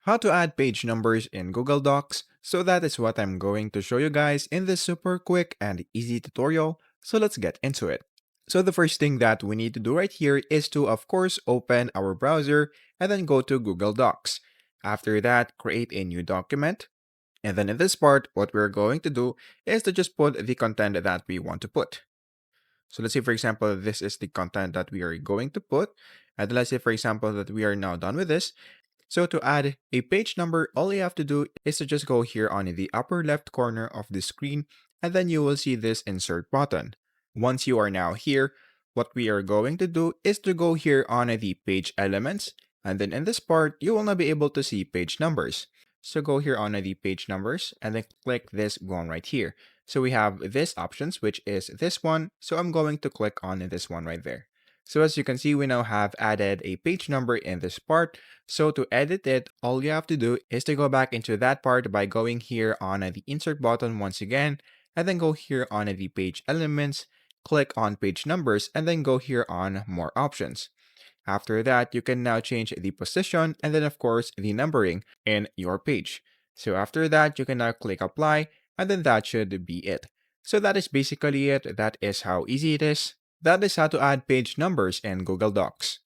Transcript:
how to add page numbers in Google Docs. So that is what I'm going to show you guys in this super quick and easy tutorial. So let's get into it. So the first thing that we need to do right here is to, of course, open our browser and then go to Google Docs. After that, create a new document. And then in this part, what we're going to do is to just put the content that we want to put. So let's say, for example, this is the content that we are going to put. And let's say, for example, that we are now done with this. So to add a page number, all you have to do is to just go here on the upper left corner of the screen, and then you will see this insert button. Once you are now here, what we are going to do is to go here on the page elements, and then in this part, you will now be able to see page numbers. So go here on the page numbers, and then click this one right here. So we have this options, which is this one. So I'm going to click on this one right there. So as you can see, we now have added a page number in this part. So to edit it, all you have to do is to go back into that part by going here on the insert button once again, and then go here on the page elements, click on page numbers, and then go here on more options. After that, you can now change the position and then of course the numbering in your page. So after that, you can now click apply, and then that should be it. So that is basically it. That is how easy it is. That is how to add page numbers in Google Docs.